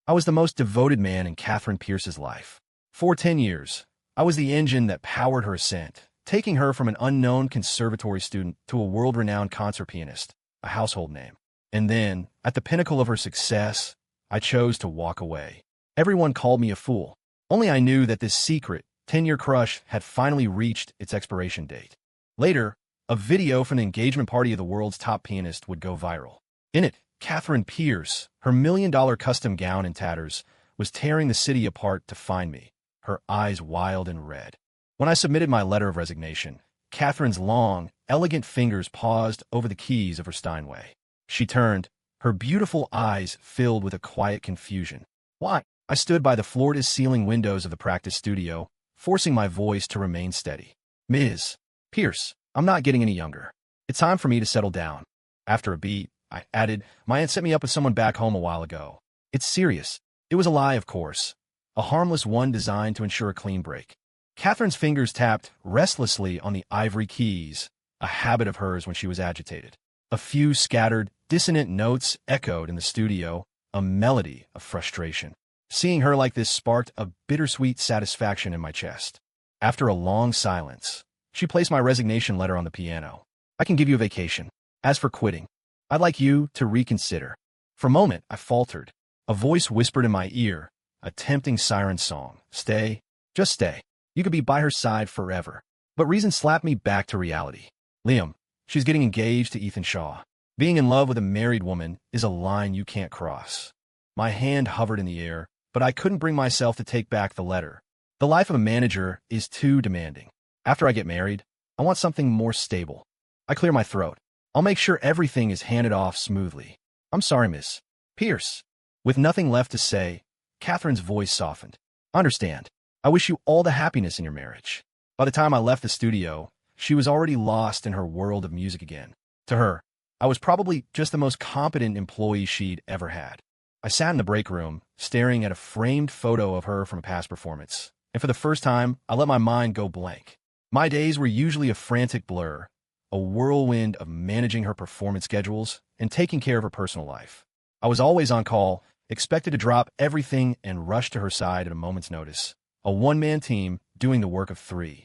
I was the most devoted man in Katherine Pierce's life. For 10 years, I was the engine that powered her ascent, taking her from an unknown conservatory student to a world-renowned concert pianist, a household name. And then, at the pinnacle of her success, I chose to walk away. Everyone called me a fool. Only I knew that this secret, 10-year crush had finally reached its expiration date. Later, a video from the engagement party of the world's top pianist would go viral. In it, Katherine Pierce, her $1 million custom gown in tatters, was tearing the city apart to find me, her eyes wild and red. When I submitted my letter of resignation, Katherine's long, elegant fingers paused over the keys of her Steinway. She turned, her beautiful eyes filled with a quiet confusion. Why? I stood by the floor-to-ceiling windows of the practice studio, forcing my voice to remain steady. Ms. Pierce, I'm not getting any younger. It's time for me to settle down. After a beat, I added, my aunt set me up with someone back home a while ago. It's serious. It was a lie, of course. A harmless one designed to ensure a clean break. Katherine's fingers tapped restlessly on the ivory keys, a habit of hers when she was agitated. A few scattered, dissonant notes echoed in the studio, a melody of frustration. Seeing her like this sparked a bittersweet satisfaction in my chest. After a long silence, she placed my resignation letter on the piano. I can give you a vacation. As for quitting, I'd like you to reconsider. For a moment, I faltered. A voice whispered in my ear, a tempting siren song. Stay. Just stay. You could be by her side forever. But reason slapped me back to reality. Liam, she's getting engaged to Ethan Shaw. Being in love with a married woman is a line you can't cross. My hand hovered in the air, but I couldn't bring myself to take back the letter. The life of a manager is too demanding. After I get married, I want something more stable. I clear my throat. I'll make sure everything is handed off smoothly. I'm sorry, Miss Pierce. With nothing left to say, Katherine's voice softened. Understand. I wish you all the happiness in your marriage. By the time I left the studio, she was already lost in her world of music again. To her, I was probably just the most competent employee she'd ever had. I sat in the break room, staring at a framed photo of her from a past performance, and for the first time, I let my mind go blank. My days were usually a frantic blur, a whirlwind of managing her performance schedules and taking care of her personal life. I was always on call, expected to drop everything and rush to her side at a moment's notice. A one-man team doing the work of three.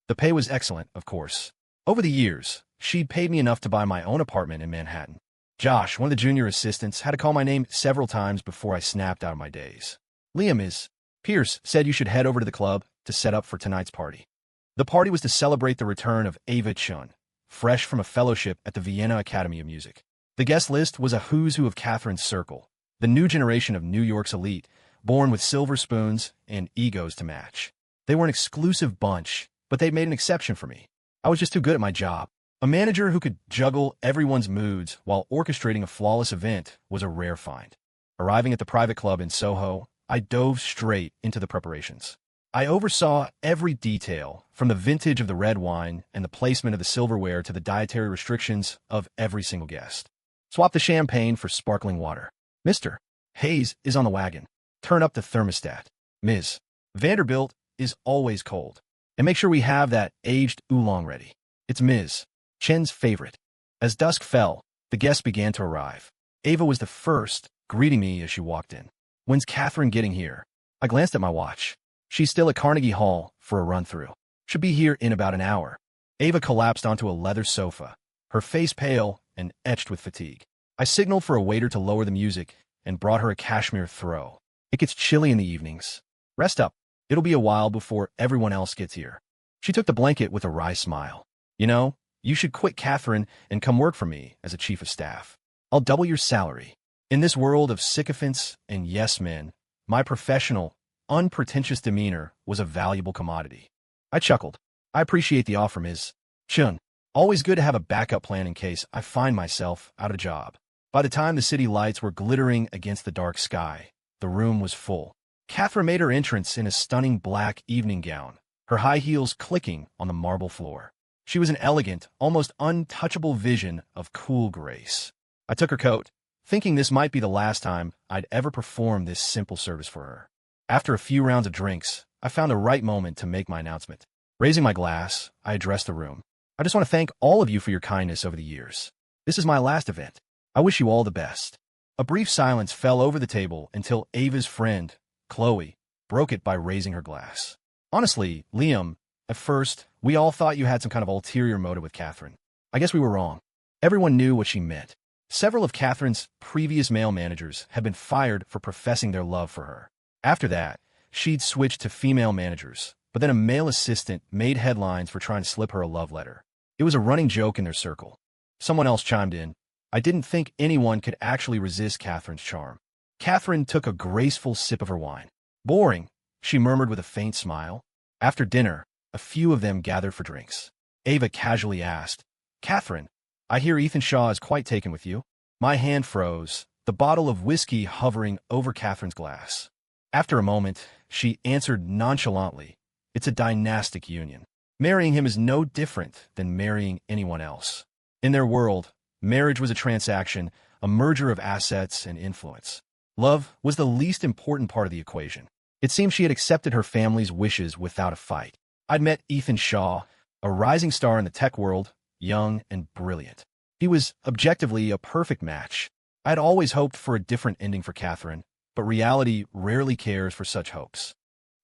The pay was excellent, of course. Over the years, she'd paid me enough to buy my own apartment in Manhattan. Josh, one of the junior assistants, had to call my name several times before I snapped out of my daze. Liam is. Pierce said you should head over to the club to set up for tonight's party. The party was to celebrate the return of Ava Chun, fresh from a fellowship at the Vienna Academy of Music. The guest list was a who's who of Katherine's circle, the new generation of New York's elite, born with silver spoons and egos to match. They were an exclusive bunch, but they'd made an exception for me. I was just too good at my job. A manager who could juggle everyone's moods while orchestrating a flawless event was a rare find. Arriving at the private club in Soho, I dove straight into the preparations. I oversaw every detail, from the vintage of the red wine and the placement of the silverware to the dietary restrictions of every single guest. Swap the champagne for sparkling water. Mr. Hayes is on the wagon. Turn up the thermostat. Ms. Vanderbilt is always cold. And make sure we have that aged oolong ready. It's Ms. Chen's favorite. As dusk fell, the guests began to arrive. Ava was the first, greeting me as she walked in. When's Katherine getting here? I glanced at my watch. She's still at Carnegie Hall for a run-through. Should be here in about an hour. Ava collapsed onto a leather sofa, her face pale and etched with fatigue. I signaled for a waiter to lower the music and brought her a cashmere throw. It gets chilly in the evenings. Rest up. It'll be a while before everyone else gets here. She took the blanket with a wry smile. You know, you should quit Katherine and come work for me as a chief of staff. I'll double your salary. In this world of sycophants and yes-men, my professional, unpretentious demeanor was a valuable commodity. I chuckled. I appreciate the offer, Ms. Chun. Always good to have a backup plan in case I find myself out of a job. By the time the city lights were glittering against the dark sky, the room was full. Katherine made her entrance in a stunning black evening gown, her high heels clicking on the marble floor. She was an elegant, almost untouchable vision of cool grace. I took her coat, thinking this might be the last time I'd ever perform this simple service for her. After a few rounds of drinks, I found the right moment to make my announcement. Raising my glass, I addressed the room. I just want to thank all of you for your kindness over the years. This is my last event. I wish you all the best. A brief silence fell over the table until Ava's friend, Chloe, broke it by raising her glass. Honestly, Liam, at first, we all thought you had some kind of ulterior motive with Katherine. I guess we were wrong. Everyone knew what she meant. Several of Katherine's previous male managers had been fired for professing their love for her. After that, she'd switched to female managers, but then a male assistant made headlines for trying to slip her a love letter. It was a running joke in their circle. Someone else chimed in. I didn't think anyone could actually resist Katherine's charm. Katherine took a graceful sip of her wine. Boring, she murmured with a faint smile. After dinner, a few of them gathered for drinks. Ava casually asked, Katherine, I hear Ethan Shaw is quite taken with you. My hand froze, the bottle of whiskey hovering over Katherine's glass. After a moment, she answered nonchalantly, it's a dynastic union. Marrying him is no different than marrying anyone else. In their world, marriage was a transaction, a merger of assets and influence. Love was the least important part of the equation. It seemed she had accepted her family's wishes without a fight. I'd met Ethan Shaw, a rising star in the tech world, young and brilliant. He was objectively a perfect match. I had always hoped for a different ending for Katherine, but reality rarely cares for such hopes.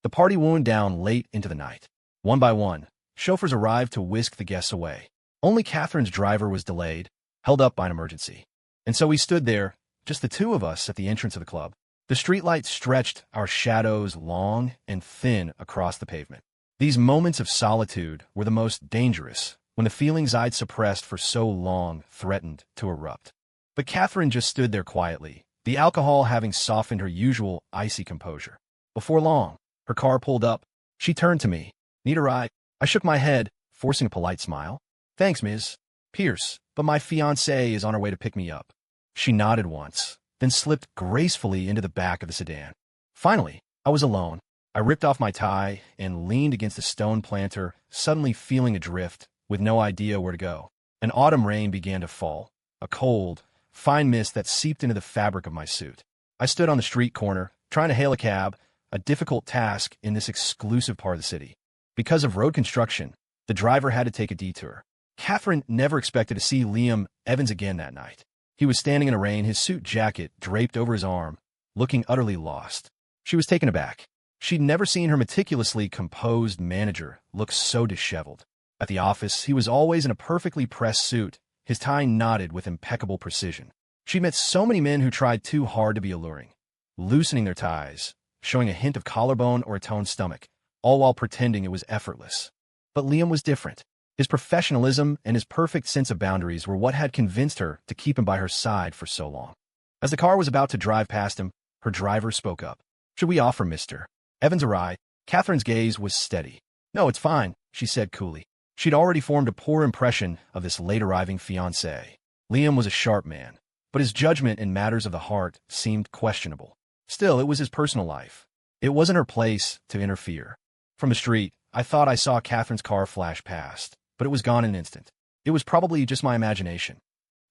The party wound down late into the night. One by one, chauffeurs arrived to whisk the guests away. Only Katherine's driver was delayed, held up by an emergency. And so we stood there, just the two of us at the entrance of the club. The streetlights stretched our shadows long and thin across the pavement. These moments of solitude were the most dangerous, when the feelings I'd suppressed for so long threatened to erupt. But Katherine just stood there quietly, the alcohol having softened her usual icy composure. Before long, her car pulled up. She turned to me. Need a ride? I shook my head, forcing a polite smile. Thanks, Ms. Pierce, but my fiancé is on her way to pick me up. She nodded once, then slipped gracefully into the back of the sedan. Finally, I was alone. I ripped off my tie and leaned against a stone planter, suddenly feeling adrift, with no idea where to go. An autumn rain began to fall, a cold, fine mist that seeped into the fabric of my suit. I stood on the street corner, trying to hail a cab, a difficult task in this exclusive part of the city. Because of road construction, the driver had to take a detour. Katherine never expected to see Liam Evans again that night. He was standing in the rain, his suit jacket draped over his arm, looking utterly lost. She was taken aback. She'd never seen her meticulously composed manager look so disheveled. At the office, he was always in a perfectly pressed suit, his tie knotted with impeccable precision. She met so many men who tried too hard to be alluring, loosening their ties, showing a hint of collarbone or a toned stomach, all while pretending it was effortless. But Liam was different. His professionalism and his perfect sense of boundaries were what had convinced her to keep him by her side for so long. As the car was about to drive past him, her driver spoke up. Should we offer Mr. Evans a ride? Katherine's gaze was steady. No, it's fine, she said coolly. She'd already formed a poor impression of this late-arriving fiancé. Liam was a sharp man, but his judgment in matters of the heart seemed questionable. Still, it was his personal life. It wasn't her place to interfere. From the street, I thought I saw Katherine's car flash past, but it was gone in an instant. It was probably just my imagination.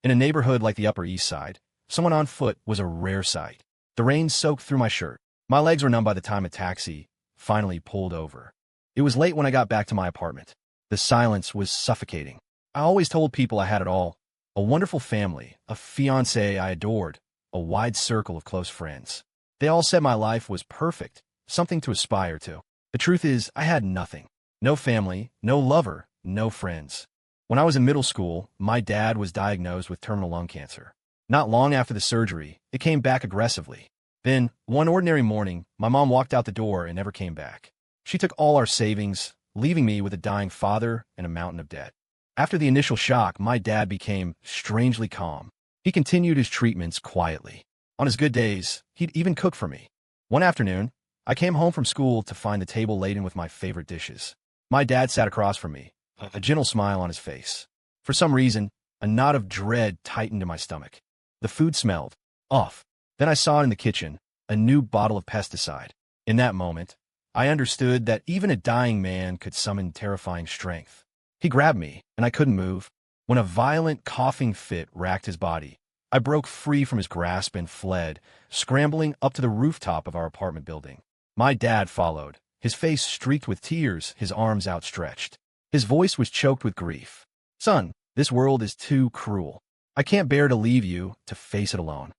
In a neighborhood like the Upper East Side, someone on foot was a rare sight. The rain soaked through my shirt. My legs were numb by the time a taxi finally pulled over. It was late when I got back to my apartment. The silence was suffocating. I always told people I had it all. A wonderful family, a fiancé I adored, a wide circle of close friends. They all said my life was perfect, something to aspire to. The truth is, I had nothing. No family, no lover, no friends. When I was in middle school, my dad was diagnosed with terminal lung cancer. Not long after the surgery, it came back aggressively. Then, one ordinary morning, my mom walked out the door and never came back. She took all our savings, leaving me with a dying father and a mountain of debt. After the initial shock, my dad became strangely calm. He continued his treatments quietly. On his good days, he'd even cook for me. One afternoon, I came home from school to find the table laden with my favorite dishes. My dad sat across from me, a gentle smile on his face. For some reason, a knot of dread tightened in my stomach. The food smelled off. Then I saw in the kitchen a new bottle of pesticide. In that moment, I understood that even a dying man could summon terrifying strength. He grabbed me, and I couldn't move. When a violent coughing fit racked his body, I broke free from his grasp and fled, scrambling up to the rooftop of our apartment building. My dad followed, his face streaked with tears, his arms outstretched. His voice was choked with grief. Son, this world is too cruel. I can't bear to leave you to face it alone.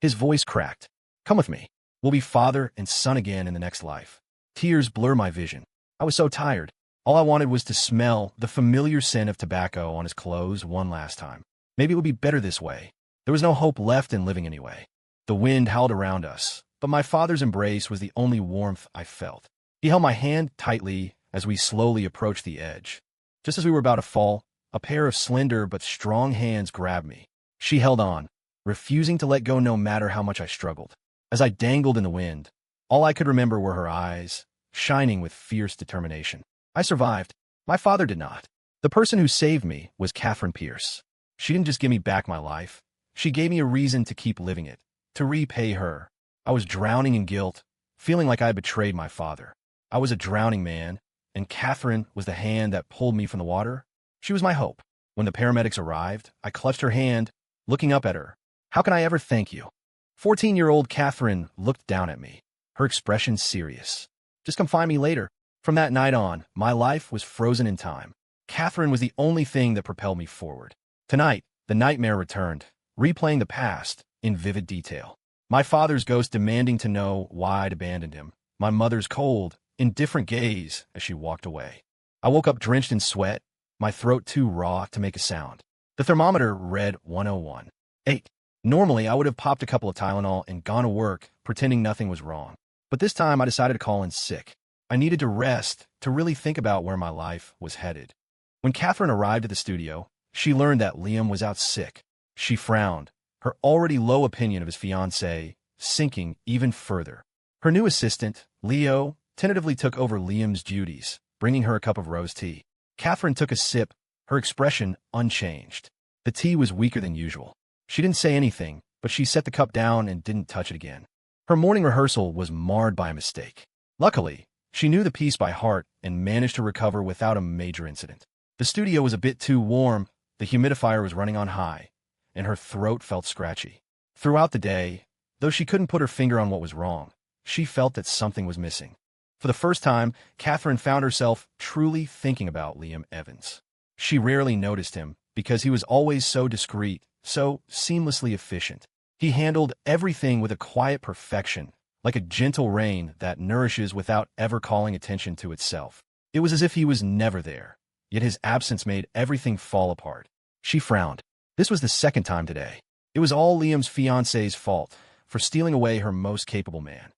His voice cracked. "Come with me. We'll be father and son again in the next life." Tears blur my vision. I was so tired. All I wanted was to smell the familiar scent of tobacco on his clothes one last time. Maybe it would be better this way. There was no hope left in living anyway. The wind howled around us, but my father's embrace was the only warmth I felt. He held my hand tightly as we slowly approached the edge. Just as we were about to fall, a pair of slender but strong hands grabbed me. She held on, refusing to let go no matter how much I struggled. As I dangled in the wind, all I could remember were her eyes, shining with fierce determination. I survived. My father did not. The person who saved me was Katherine Pierce. She didn't just give me back my life. She gave me a reason to keep living it, to repay her. I was drowning in guilt, feeling like I had betrayed my father. I was a drowning man, and Katherine was the hand that pulled me from the water. She was my hope. When the paramedics arrived, I clutched her hand, looking up at her. "How can I ever thank you?" 14-year-old Katherine looked down at me, her expression serious. "Just come find me later." From that night on, my life was frozen in time. Katherine was the only thing that propelled me forward. Tonight, the nightmare returned, replaying the past in vivid detail. My father's ghost demanding to know why I'd abandoned him. My mother's cold, indifferent gaze as she walked away. I woke up drenched in sweat, my throat too raw to make a sound. The thermometer read 101.8. Normally, I would have popped a couple of Tylenol and gone to work, pretending nothing was wrong. But this time, I decided to call in sick. I needed to rest, to really think about where my life was headed. When Katherine arrived at the studio, she learned that Liam was out sick. She frowned, her already low opinion of his fiancé sinking even further. Her new assistant, Leo, tentatively took over Liam's duties, bringing her a cup of rose tea. Katherine took a sip, her expression unchanged. The tea was weaker than usual. She didn't say anything, but she set the cup down and didn't touch it again. Her morning rehearsal was marred by a mistake. Luckily, she knew the piece by heart and managed to recover without a major incident. The studio was a bit too warm, the humidifier was running on high, and her throat felt scratchy. Throughout the day, though she couldn't put her finger on what was wrong, she felt that something was missing. For the first time, Katherine found herself truly thinking about Liam Evans. She rarely noticed him because he was always so discreet, so seamlessly efficient. He handled everything with a quiet perfection, like a gentle rain that nourishes without ever calling attention to itself. It was as if he was never there, yet his absence made everything fall apart. She frowned. This was the second time today. It was all Liam's fiancé's fault for stealing away her most capable man.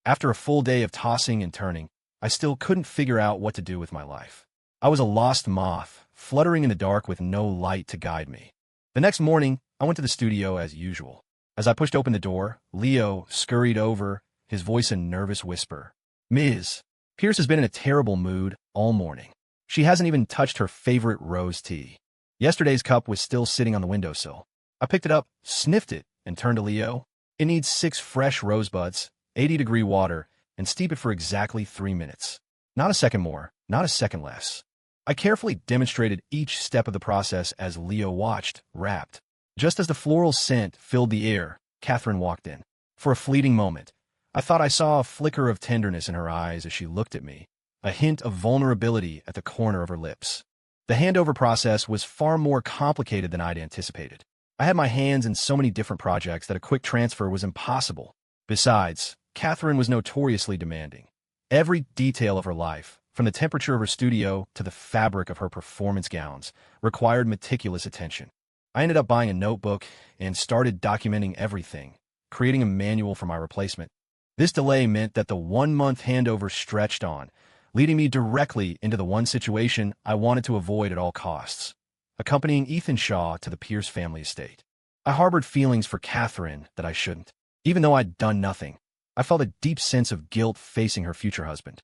After a full day of tossing and turning, I still couldn't figure out what to do with my life. I was a lost moth, fluttering in the dark with no light to guide me. The next morning, I went to the studio as usual. As I pushed open the door, Leo scurried over, his voice a nervous whisper. "Ms. Pierce has been in a terrible mood all morning. She hasn't even touched her favorite rose tea. Yesterday's cup was still sitting on the windowsill. I picked it up, sniffed it, and turned to Leo. It needs 6 fresh rosebuds, 80-degree water, and steep it for exactly 3 minutes. Not a second more, not a second less." I carefully demonstrated each step of the process as Leo watched, rapt. Just as the floral scent filled the air, Katherine walked in. For a fleeting moment, I thought I saw a flicker of tenderness in her eyes as she looked at me, a hint of vulnerability at the corner of her lips. The handover process was far more complicated than I'd anticipated. I had my hands in so many different projects that a quick transfer was impossible. Besides, Katherine was notoriously demanding. Every detail of her life, from the temperature of her studio to the fabric of her performance gowns, required meticulous attention. I ended up buying a notebook and started documenting everything, creating a manual for my replacement. This delay meant that the 1-month handover stretched on, leading me directly into the one situation I wanted to avoid at all costs, accompanying Ethan Shaw to the Pierce family estate. I harbored feelings for Katherine that I shouldn't. Even though I'd done nothing, I felt a deep sense of guilt facing her future husband.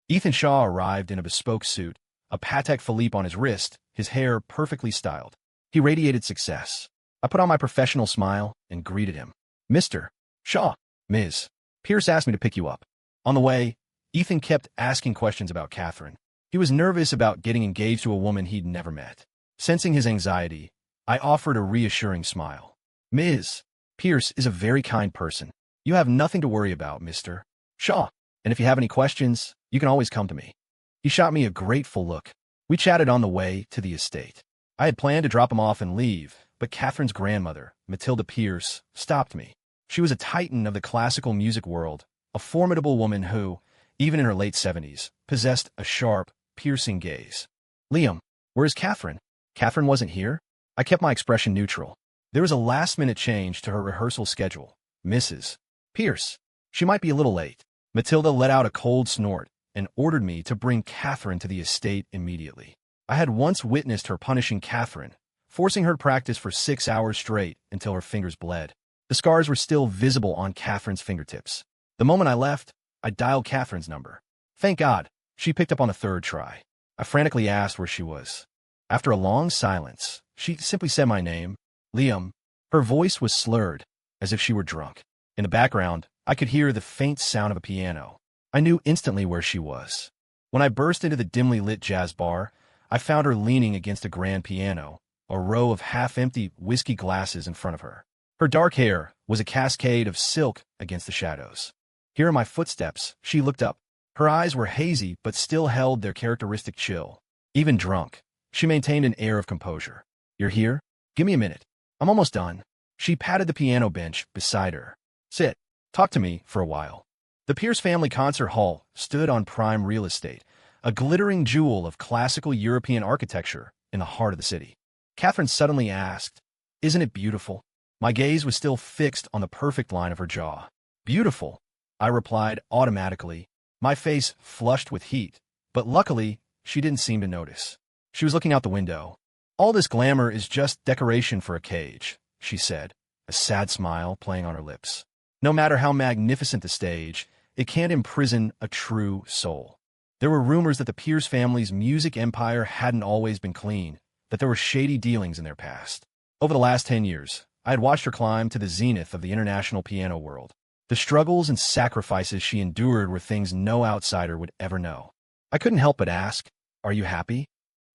Ethan Shaw arrived in a bespoke suit, a Patek Philippe on his wrist, his hair perfectly styled. He radiated success. I put on my professional smile and greeted him. "Mr. Shaw, Ms. Pierce asked me to pick you up." On the way, Ethan kept asking questions about Katherine. He was nervous about getting engaged to a woman he'd never met. Sensing his anxiety, I offered a reassuring smile. "Ms. Pierce is a very kind person. You have nothing to worry about, Mr. Shaw. And if you have any questions, you can always come to me." He shot me a grateful look. We chatted on the way to the estate. I had planned to drop him off and leave, but Katherine's grandmother, Matilda Pierce, stopped me. She was a titan of the classical music world, a formidable woman who, even in her late 70s, possessed a sharp, piercing gaze. Liam, where's Katherine? Katherine wasn't here? I kept my expression neutral. There was a last-minute change to her rehearsal schedule. Mrs. Pierce. She might be a little late. Matilda let out a cold snort and ordered me to bring Katherine to the estate immediately. I had once witnessed her punishing Katherine, forcing her to practice for 6 hours straight until her fingers bled. The scars were still visible on Katherine's fingertips. The moment I left, I dialed Katherine's number. Thank God, she picked up on the third try. I frantically asked where she was. After a long silence, she simply said my name, Liam. Her voice was slurred, as if she were drunk. In the background, I could hear the faint sound of a piano. I knew instantly where she was. When I burst into the dimly lit jazz bar, I found her leaning against a grand piano, a row of half-empty whiskey glasses in front of her. Her dark hair was a cascade of silk against the shadows. Hearing my footsteps, she looked up. Her eyes were hazy but still held their characteristic chill. Even drunk, she maintained an air of composure. You're here? Give me a minute. I'm almost done. She patted the piano bench beside her. Sit. Talk to me for a while. The Pierce family concert hall stood on prime real estate, a glittering jewel of classical European architecture in the heart of the city. Katherine suddenly asked, Isn't it beautiful? My gaze was still fixed on the perfect line of her jaw. Beautiful, I replied automatically, my face flushed with heat, but luckily, she didn't seem to notice. She was looking out the window. All this glamour is just decoration for a cage, she said, a sad smile playing on her lips. No matter how magnificent the stage, it can't imprison a true soul. There were rumors that the Pierce family's music empire hadn't always been clean, that there were shady dealings in their past. Over the last 10 years, I had watched her climb to the zenith of the international piano world. The struggles and sacrifices she endured were things no outsider would ever know. I couldn't help but ask, Are you happy?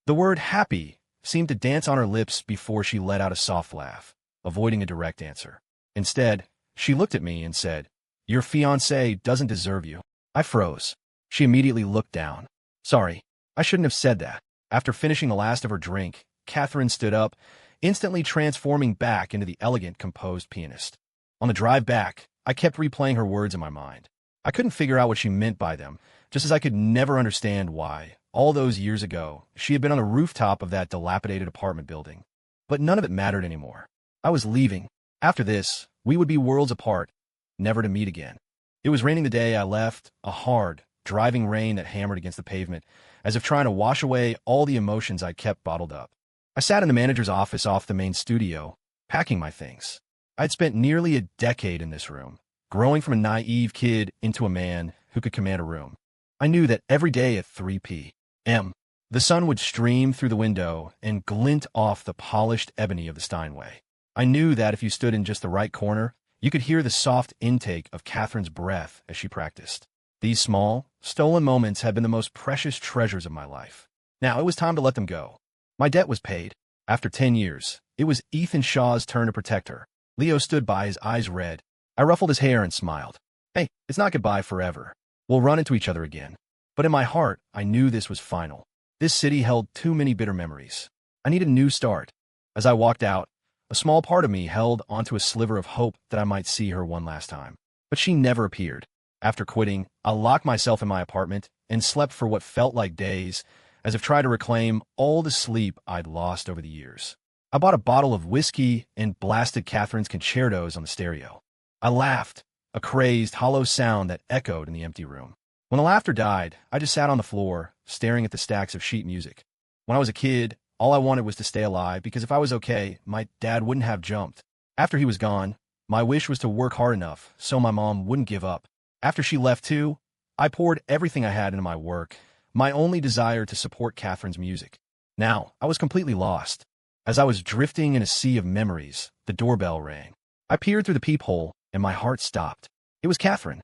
The word happy seemed to dance on her lips before she let out a soft laugh, avoiding a direct answer. Instead, she looked at me and said, Your fiancé doesn't deserve you. I froze. She immediately looked down. Sorry, I shouldn't have said that. After finishing the last of her drink, Katherine stood up, instantly transforming back into the elegant, composed pianist. On the drive back, I kept replaying her words in my mind. I couldn't figure out what she meant by them, just as I could never understand why, all those years ago, she had been on the rooftop of that dilapidated apartment building. But none of it mattered anymore. I was leaving. After this, we would be worlds apart, never to meet again. It was raining the day I left, a hard, driving rain that hammered against the pavement, as if trying to wash away all the emotions I'd kept bottled up. I sat in the manager's office off the main studio, packing my things. I'd spent nearly a decade in this room, growing from a naive kid into a man who could command a room. I knew that every day at 3 p.m., the sun would stream through the window and glint off the polished ebony of the Steinway. I knew that if you stood in just the right corner, you could hear the soft intake of Katherine's breath as she practiced. These small, stolen moments had been the most precious treasures of my life. Now it was time to let them go. My debt was paid. After 10 years, it was Ethan Shaw's turn to protect her. Leo stood by, his eyes red. I ruffled his hair and smiled. Hey, it's not goodbye forever. We'll run into each other again. But in my heart, I knew this was final. This city held too many bitter memories. I needed a new start. As I walked out, a small part of me held onto a sliver of hope that I might see her one last time. But she never appeared. After quitting, I locked myself in my apartment and slept for what felt like days, as if trying to reclaim all the sleep I'd lost over the years. I bought a bottle of whiskey and blasted Katherine's concertos on the stereo. I laughed, a crazed, hollow sound that echoed in the empty room. When the laughter died, I just sat on the floor, staring at the stacks of sheet music. When I was a kid, all I wanted was to stay alive, because if I was okay, my dad wouldn't have jumped. After he was gone, my wish was to work hard enough so my mom wouldn't give up. After she left too, I poured everything I had into my work, my only desire to support Katherine's music. Now, I was completely lost. As I was drifting in a sea of memories, the doorbell rang. I peered through the peephole, and my heart stopped. It was Katherine.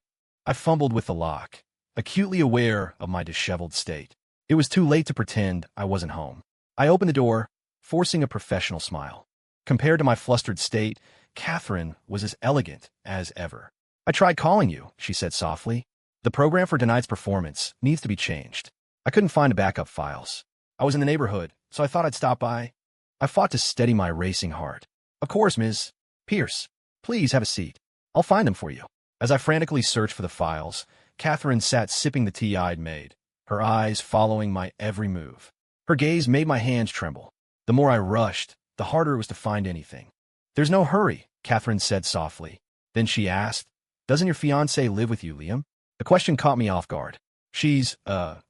I fumbled with the lock, acutely aware of my disheveled state. It was too late to pretend I wasn't home. I opened the door, forcing a professional smile. Compared to my flustered state, Katherine was as elegant as ever. I tried calling you, she said softly. The program for tonight's performance needs to be changed. I couldn't find the backup files. I was in the neighborhood, so I thought I'd stop by. I fought to steady my racing heart. Of course, Ms. Pierce. Please have a seat. I'll find them for you. As I frantically searched for the files, Katherine sat sipping the tea I'd made, her eyes following my every move. Her gaze made my hands tremble. The more I rushed, the harder it was to find anything. There's no hurry, Katherine said softly. Then she asked, doesn't your fiancé live with you, Liam? The question caught me off guard. She's,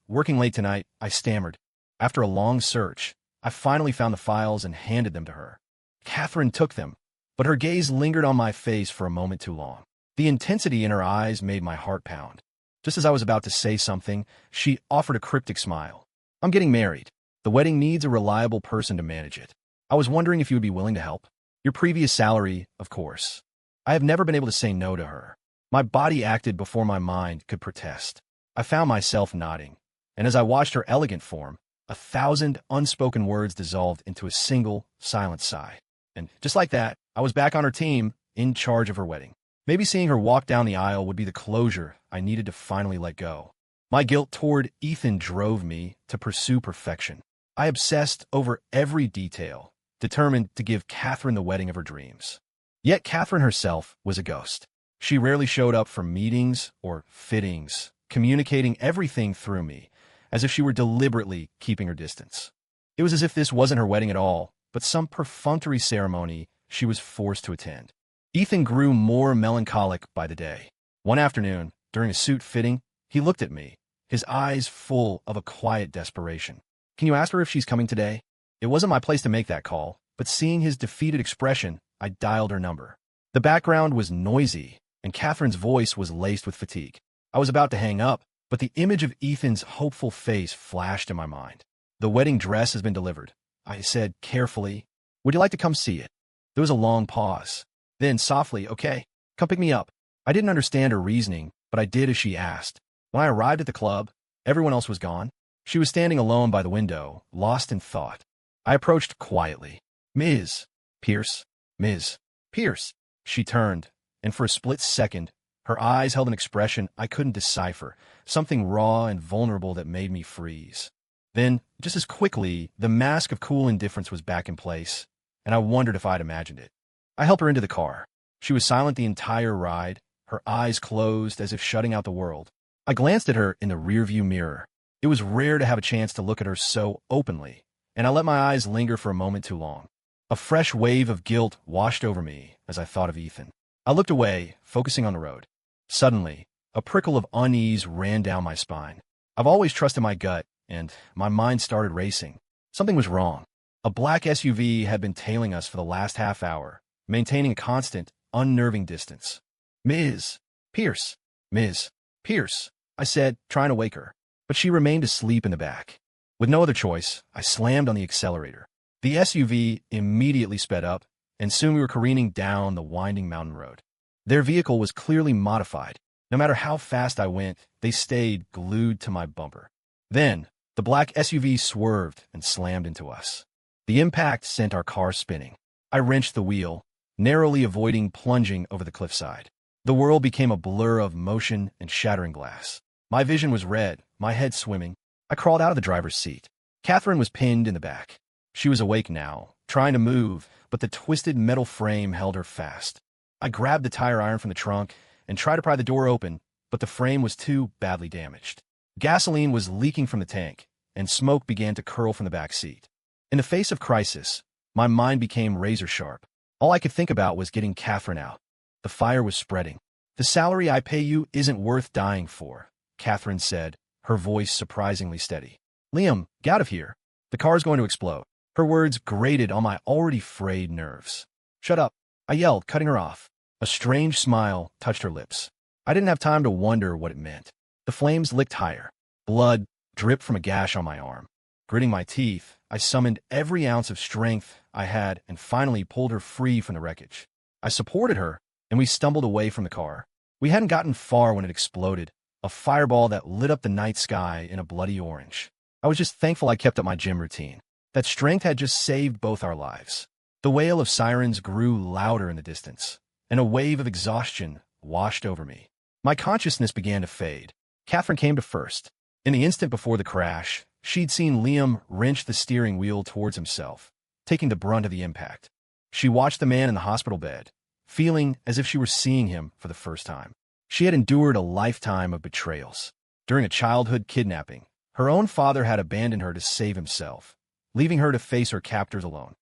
working late tonight, I stammered. After a long search, I finally found the files and handed them to her. Katherine took them, but her gaze lingered on my face for a moment too long. The intensity in her eyes made my heart pound. Just as I was about to say something, she offered a cryptic smile. I'm getting married. The wedding needs a reliable person to manage it. I was wondering if you would be willing to help. Your previous salary, of course. I have never been able to say no to her. My body acted before my mind could protest. I found myself nodding, and as I watched her elegant form, 1,000 unspoken words dissolved into a single, silent sigh. And just like that, I was back on her team, in charge of her wedding. Maybe seeing her walk down the aisle would be the closure I needed to finally let go. My guilt toward Ethan drove me to pursue perfection. I obsessed over every detail, determined to give Katherine the wedding of her dreams. Yet Katherine herself was a ghost. She rarely showed up for meetings or fittings, communicating everything through me, as if she were deliberately keeping her distance. It was as if this wasn't her wedding at all, but some perfunctory ceremony she was forced to attend. Ethan grew more melancholic by the day. One afternoon, during a suit fitting, he looked at me, his eyes full of a quiet desperation. Can you ask her if she's coming today? It wasn't my place to make that call, but seeing his defeated expression, I dialed her number. The background was noisy, and Katherine's voice was laced with fatigue. I was about to hang up, but the image of Ethan's hopeful face flashed in my mind. The wedding dress has been delivered, I said carefully. Would you like to come see it? There was a long pause. Then, softly, okay, come pick me up. I didn't understand her reasoning, but I did as she asked. When I arrived at the club, everyone else was gone. She was standing alone by the window, lost in thought. I approached quietly. Ms. Pierce. Ms. Pierce. She turned, and for a split second, her eyes held an expression I couldn't decipher, something raw and vulnerable that made me freeze. Then, just as quickly, the mask of cool indifference was back in place, and I wondered if I'd imagined it. I helped her into the car. She was silent the entire ride, her eyes closed as if shutting out the world. I glanced at her in the rearview mirror. It was rare to have a chance to look at her so openly, and I let my eyes linger for a moment too long. A fresh wave of guilt washed over me as I thought of Ethan. I looked away, focusing on the road. Suddenly, a prickle of unease ran down my spine. I've always trusted my gut, and my mind started racing. Something was wrong. A black SUV had been tailing us for the last half hour, maintaining a constant, unnerving distance. Ms. Pierce. Ms. Pierce, I said, trying to wake her. But she remained asleep in the back. With no other choice, I slammed on the accelerator. The SUV immediately sped up, and soon we were careening down the winding mountain road. Their vehicle was clearly modified. No matter how fast I went, they stayed glued to my bumper. Then, the black SUV swerved and slammed into us. The impact sent our car spinning. I wrenched the wheel, narrowly avoiding plunging over the cliffside. The world became a blur of motion and shattering glass. My vision was red, my head swimming. I crawled out of the driver's seat. Katherine was pinned in the back. She was awake now, trying to move, but the twisted metal frame held her fast. I grabbed the tire iron from the trunk and tried to pry the door open, but the frame was too badly damaged. Gasoline was leaking from the tank, and smoke began to curl from the back seat. In the face of crisis, my mind became razor-sharp. All I could think about was getting Katherine out. The fire was spreading. The salary I pay you isn't worth dying for, Katherine said, her voice surprisingly steady. Liam, get out of here. The car's going to explode. Her words grated on my already frayed nerves. Shut up, I yelled, cutting her off. A strange smile touched her lips. I didn't have time to wonder what it meant. The flames licked higher. Blood dripped from a gash on my arm. Gritting my teeth, I summoned every ounce of strength I had and finally pulled her free from the wreckage. I supported her, and we stumbled away from the car. We hadn't gotten far when it exploded, a fireball that lit up the night sky in a bloody orange. I was just thankful I kept up my gym routine. That strength had just saved both our lives. The wail of sirens grew louder in the distance, and a wave of exhaustion washed over me. My consciousness began to fade. Katherine came to first. In the instant before the crash, she'd seen Liam wrench the steering wheel towards himself, taking the brunt of the impact. She watched the man in the hospital bed, feeling as if she were seeing him for the first time. She had endured a lifetime of betrayals. During a childhood kidnapping, her own father had abandoned her to save himself, leaving her to face her captors alone.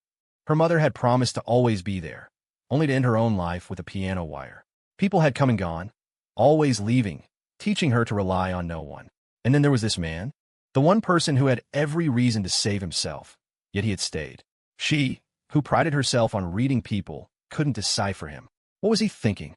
Her mother had promised to always be there, only to end her own life with a piano wire. People had come and gone, always leaving, teaching her to rely on no one. And then there was this man, the one person who had every reason to save himself, yet he had stayed. She, who prided herself on reading people, couldn't decipher him. What was he thinking?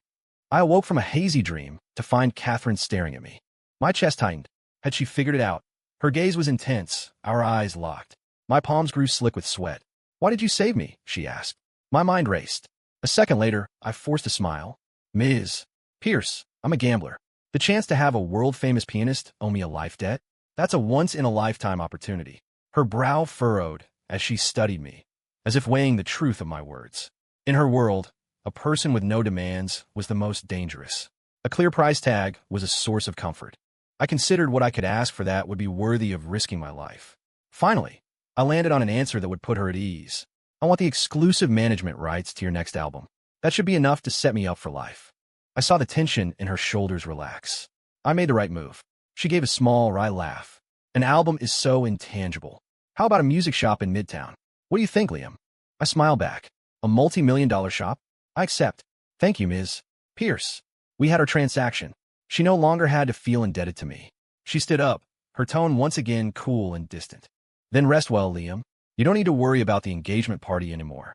I awoke from a hazy dream to find Katherine staring at me. My chest tightened. Had she figured it out? Her gaze was intense, our eyes locked. My palms grew slick with sweat. "Why did you save me?" she asked. My mind raced. A second later, I forced a smile. "Ms. Pierce, I'm a gambler. The chance to have a world-famous pianist owe me a life debt? That's a once-in-a-lifetime opportunity." Her brow furrowed as she studied me, as if weighing the truth of my words. In her world, a person with no demands was the most dangerous. A clear price tag was a source of comfort. I considered what I could ask for that would be worthy of risking my life. Finally, I landed on an answer that would put her at ease. "I want the exclusive management rights to your next album. That should be enough to set me up for life." I saw the tension in her shoulders relax. I made the right move. She gave a small, wry laugh. "An album is so intangible. How about a music shop in Midtown? What do you think, Liam?" I smiled back. "A multi-million-dollar shop? I accept. Thank you, Ms. Pierce." We had our transaction. She no longer had to feel indebted to me. She stood up, her tone once again cool and distant. "Then rest well, Liam. You don't need to worry about the engagement party anymore."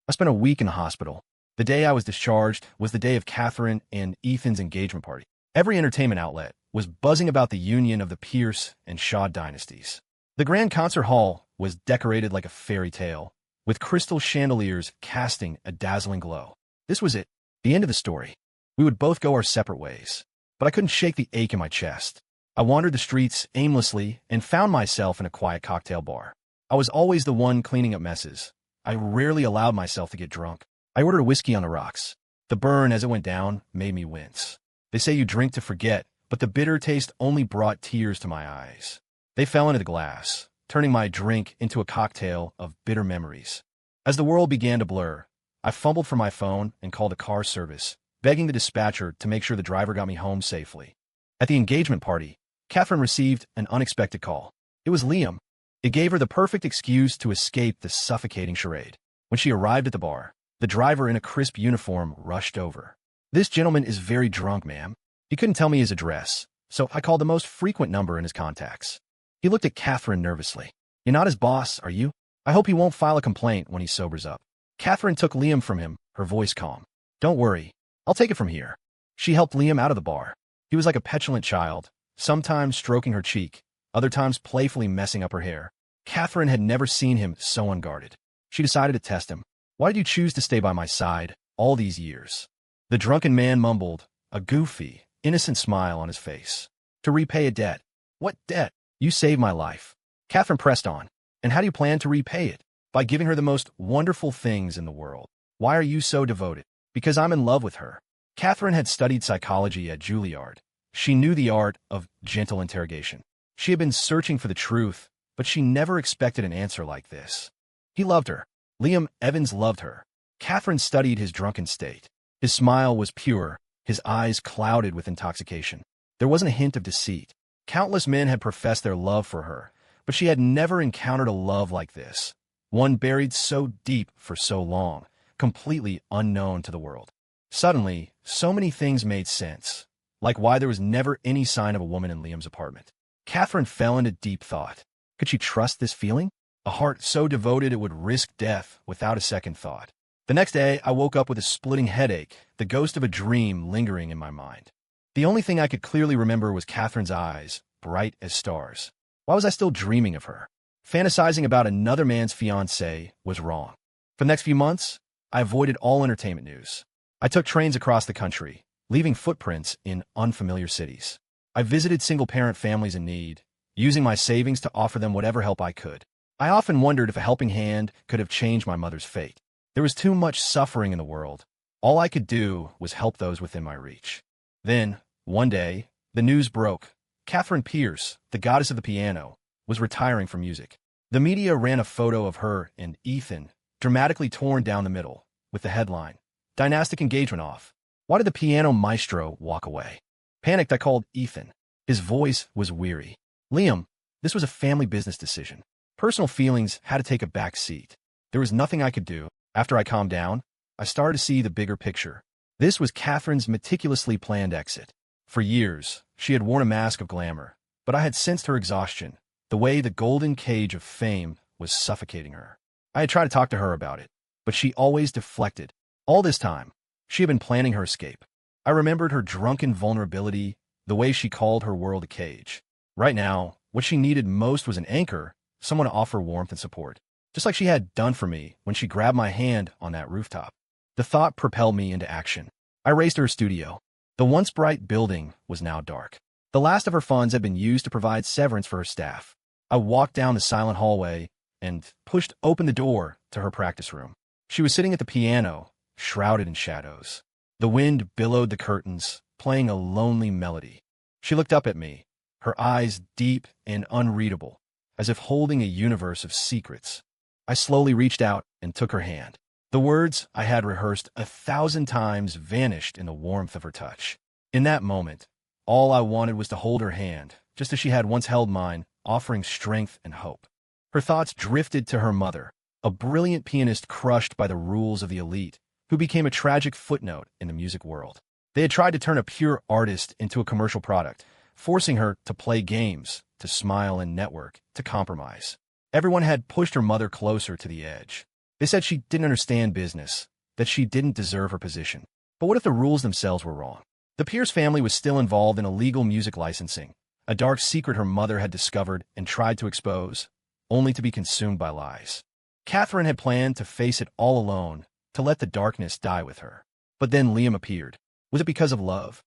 I spent a week in the hospital. The day I was discharged was the day of Katherine and Ethan's engagement party. Every entertainment outlet was buzzing about the union of the Pierce and Shaw dynasties. The grand concert hall was decorated like a fairy tale, with crystal chandeliers casting a dazzling glow. This was it, the end of the story. We would both go our separate ways. But I couldn't shake the ache in my chest. I wandered the streets aimlessly and found myself in a quiet cocktail bar. I was always the one cleaning up messes. I rarely allowed myself to get drunk. I ordered a whiskey on the rocks. The burn as it went down made me wince. They say you drink to forget, but the bitter taste only brought tears to my eyes. They fell into the glass, turning my drink into a cocktail of bitter memories. As the world began to blur, I fumbled for my phone and called a car service, begging the dispatcher to make sure the driver got me home safely. At the engagement party, Katherine received an unexpected call. It was Liam. It gave her the perfect excuse to escape the suffocating charade. When she arrived at the bar, the driver in a crisp uniform rushed over. "This gentleman is very drunk, ma'am." He couldn't tell me his address, so I called the most frequent number in his contacts. He looked at Katherine nervously. "You're not his boss, are you? I hope he won't file a complaint when he sobers up." Katherine took Liam from him, her voice calm. "Don't worry. I'll take it from here." She helped Liam out of the bar. He was like a petulant child, sometimes stroking her cheek, other times playfully messing up her hair. Katherine had never seen him so unguarded. She decided to test him. "Why did you choose to stay by my side all these years?" The drunken man mumbled, a goofy, innocent smile on his face. "To repay a debt." "What debt?" "You saved my life." Katherine pressed on. "And how do you plan to repay it?" "By giving her the most wonderful things in the world." "Why are you so devoted?" "Because I'm in love with her." Katherine had studied psychology at Juilliard. She knew the art of gentle interrogation. She had been searching for the truth, but she never expected an answer like this. He loved her. Liam Evans loved her. Katherine studied his drunken state. His smile was pure, his eyes clouded with intoxication. There wasn't a hint of deceit. Countless men had professed their love for her, but she had never encountered a love like this, one buried so deep for so long, completely unknown to the world. Suddenly, so many things made sense, like why there was never any sign of a woman in Liam's apartment. Katherine fell into deep thought. Could she trust this feeling? A heart so devoted it would risk death without a second thought. The next day, I woke up with a splitting headache, the ghost of a dream lingering in my mind. The only thing I could clearly remember was Katherine's eyes, bright as stars. Why was I still dreaming of her? Fantasizing about another man's fiancé was wrong. For the next few months, I avoided all entertainment news. I took trains across the country, leaving footprints in unfamiliar cities. I visited single-parent families in need, using my savings to offer them whatever help I could. I often wondered if a helping hand could have changed my mother's fate. There was too much suffering in the world. All I could do was help those within my reach. Then, one day, the news broke. Katherine Pierce, the goddess of the piano, was retiring from music. The media ran a photo of her and Ethan, dramatically torn down the middle, with the headline, Dynastic engagement off. Why did the piano maestro walk away? Panicked, I called Ethan. His voice was weary. Liam, this was a family business decision. Personal feelings had to take a back seat. There was nothing I could do. After I calmed down, I started to see the bigger picture. This was Katherine's meticulously planned exit. For years, she had worn a mask of glamour, but I had sensed her exhaustion, the way the golden cage of fame was suffocating her. I had tried to talk to her about it, but she always deflected. All this time, she had been planning her escape. I remembered her drunken vulnerability, the way she called her world a cage. Right now, what she needed most was an anchor, someone to offer warmth and support, just like she had done for me when she grabbed my hand on that rooftop. The thought propelled me into action. I raced to her studio. The once bright building was now dark. The last of her funds had been used to provide severance for her staff. I walked down the silent hallway and pushed open the door to her practice room. She was sitting at the piano, shrouded in shadows. The wind billowed the curtains, playing a lonely melody. She looked up at me, her eyes deep and unreadable, as if holding a universe of secrets. I slowly reached out and took her hand. The words I had rehearsed 1,000 times vanished in the warmth of her touch. In that moment, all I wanted was to hold her hand, just as she had once held mine, offering strength and hope. Her thoughts drifted to her mother, a brilliant pianist crushed by the rules of the elite, who became a tragic footnote in the music world. They had tried to turn a pure artist into a commercial product, forcing her to play games, to smile and network, to compromise. Everyone had pushed her mother closer to the edge. They said she didn't understand business, that she didn't deserve her position. But what if the rules themselves were wrong? The Pierce family was still involved in illegal music licensing, a dark secret her mother had discovered and tried to expose, only to be consumed by lies. Katherine had planned to face it all alone, to let the darkness die with her. But then Liam appeared. Was it because of love?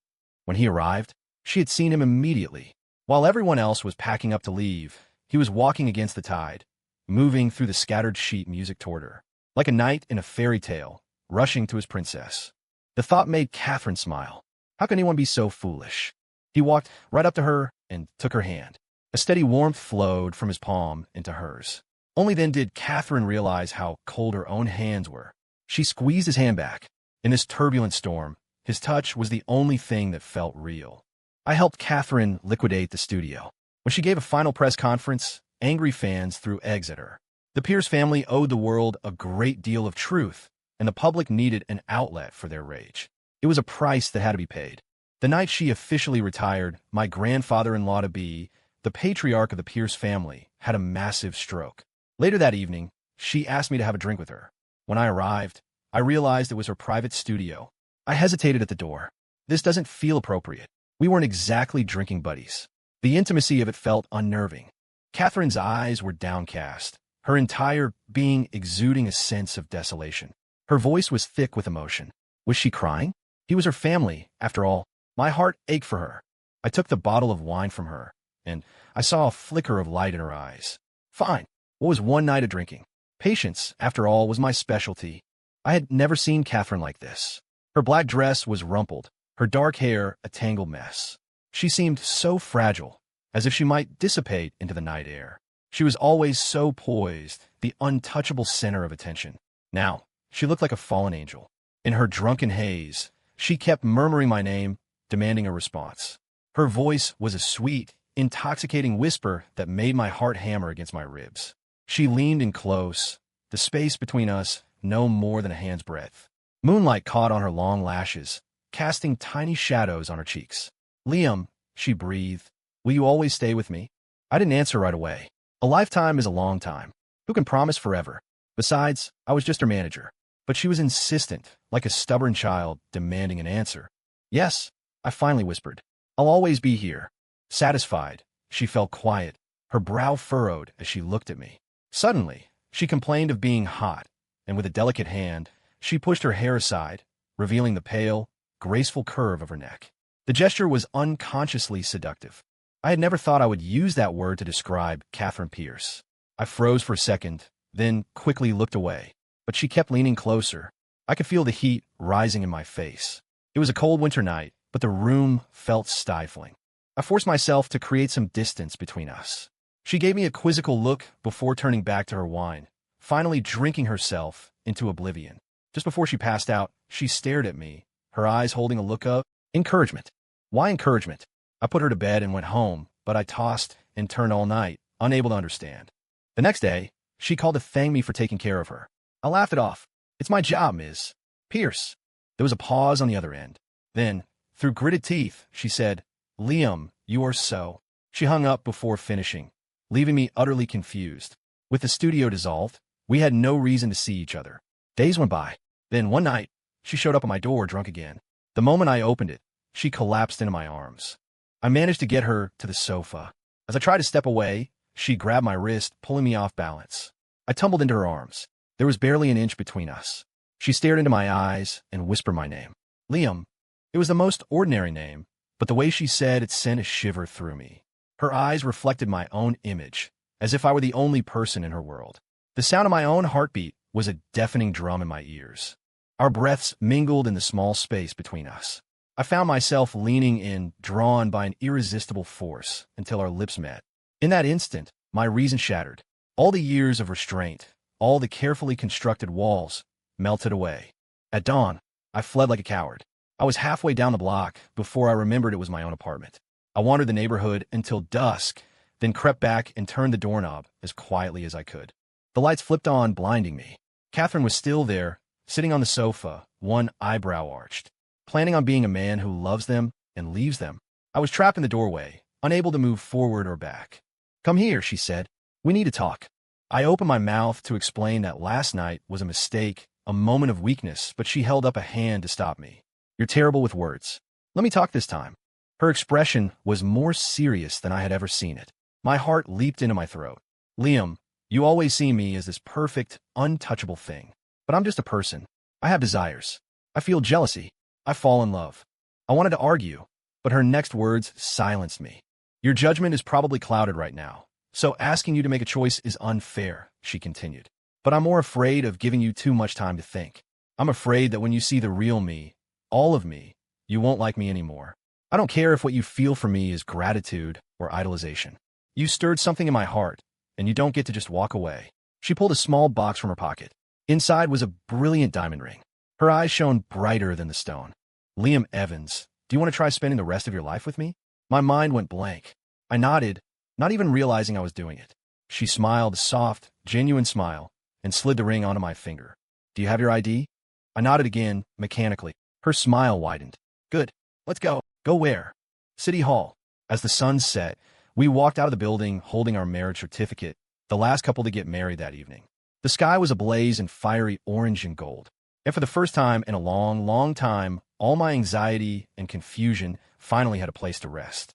When he arrived, she had seen him immediately. While everyone else was packing up to leave, he was walking against the tide, moving through the scattered sheet music toward her, like a knight in a fairy tale, rushing to his princess. The thought made Katherine smile. How can anyone be so foolish? He walked right up to her and took her hand. A steady warmth flowed from his palm into hers. Only then did Katherine realize how cold her own hands were. She squeezed his hand back. In this turbulent storm, his touch was the only thing that felt real. I helped Katherine liquidate the studio. When she gave a final press conference, angry fans threw eggs at her. The Pierce family owed the world a great deal of truth, and the public needed an outlet for their rage. It was a price that had to be paid. The night she officially retired, my grandfather-in-law-to-be, the patriarch of the Pierce family, had a massive stroke. Later that evening, she asked me to have a drink with her. When I arrived, I realized it was her private studio. I hesitated at the door. This doesn't feel appropriate. We weren't exactly drinking buddies. The intimacy of it felt unnerving. Katherine's eyes were downcast, her entire being exuding a sense of desolation. Her voice was thick with emotion. Was she crying? He was her family, after all. My heart ached for her. I took the bottle of wine from her, and I saw a flicker of light in her eyes. Fine. What was one night of drinking? Patience, after all, was my specialty. I had never seen Katherine like this. Her black dress was rumpled, her dark hair a tangled mess. She seemed so fragile, as if she might dissipate into the night air. She was always so poised, the untouchable center of attention. Now, she looked like a fallen angel. In her drunken haze, she kept murmuring my name, demanding a response. Her voice was a sweet, intoxicating whisper that made my heart hammer against my ribs. She leaned in close, the space between us no more than a hand's breadth. Moonlight caught on her long lashes, casting tiny shadows on her cheeks. Liam, she breathed, will you always stay with me? I didn't answer right away. A lifetime is a long time. Who can promise forever? Besides, I was just her manager. But she was insistent, like a stubborn child demanding an answer. Yes, I finally whispered. I'll always be here. Satisfied, she fell quiet, her brow furrowed as she looked at me. Suddenly, she complained of being hot, and with a delicate hand, she pushed her hair aside, revealing the pale, graceful curve of her neck. The gesture was unconsciously seductive. I had never thought I would use that word to describe Katherine Pierce. I froze for a second, then quickly looked away. But she kept leaning closer. I could feel the heat rising in my face. It was a cold winter night, but the room felt stifling. I forced myself to create some distance between us. She gave me a quizzical look before turning back to her wine, finally drinking herself into oblivion. Just before she passed out, she stared at me, her eyes holding a look of encouragement. Why encouragement? I put her to bed and went home, but I tossed and turned all night, unable to understand. The next day, she called to thank me for taking care of her. I laughed it off. It's my job, Ms. Pierce. There was a pause on the other end. Then, through gritted teeth, she said, Liam, you are so. She hung up before finishing, leaving me utterly confused. With the studio dissolved, we had no reason to see each other. Days went by. Then one night, she showed up at my door drunk again. The moment I opened it, she collapsed into my arms. I managed to get her to the sofa. As I tried to step away, she grabbed my wrist, pulling me off balance. I tumbled into her arms. There was barely an inch between us. She stared into my eyes and whispered my name. Liam. It was the most ordinary name, but the way she said it sent a shiver through me. Her eyes reflected my own image, as if I were the only person in her world. The sound of my own heartbeat was a deafening drum in my ears. Our breaths mingled in the small space between us. I found myself leaning in, drawn by an irresistible force, until our lips met. In that instant, my reason shattered. All the years of restraint, all the carefully constructed walls, melted away. At dawn, I fled like a coward. I was halfway down the block before I remembered it was my own apartment. I wandered the neighborhood until dusk, then crept back and turned the doorknob as quietly as I could. The lights flipped on, blinding me. Katherine was still there, sitting on the sofa, one eyebrow arched, planning on being a man who loves them and leaves them. I was trapped in the doorway, unable to move forward or back. Come here, she said. We need to talk. I opened my mouth to explain that last night was a mistake, a moment of weakness, but she held up a hand to stop me. You're terrible with words. Let me talk this time. Her expression was more serious than I had ever seen it. My heart leaped into my throat. Liam, you always see me as this perfect, untouchable thing. But I'm just a person. I have desires. I feel jealousy. I fall in love. I wanted to argue, but her next words silenced me. Your judgment is probably clouded right now, so asking you to make a choice is unfair, she continued. But I'm more afraid of giving you too much time to think. I'm afraid that when you see the real me, all of me, you won't like me anymore. I don't care if what you feel for me is gratitude or idolization. You stirred something in my heart, and you don't get to just walk away. She pulled a small box from her pocket. Inside was a brilliant diamond ring. Her eyes shone brighter than the stone. Liam Evans, do you want to try spending the rest of your life with me? My mind went blank. I nodded, not even realizing I was doing it. She smiled a soft, genuine smile, and slid the ring onto my finger. Do you have your ID? I nodded again, mechanically. Her smile widened. Good. Let's go. Go where? City Hall. As the sun set, we walked out of the building holding our marriage certificate, the last couple to get married that evening. The sky was ablaze in fiery orange and gold. And for the first time in a long, long time, all my anxiety and confusion finally had a place to rest.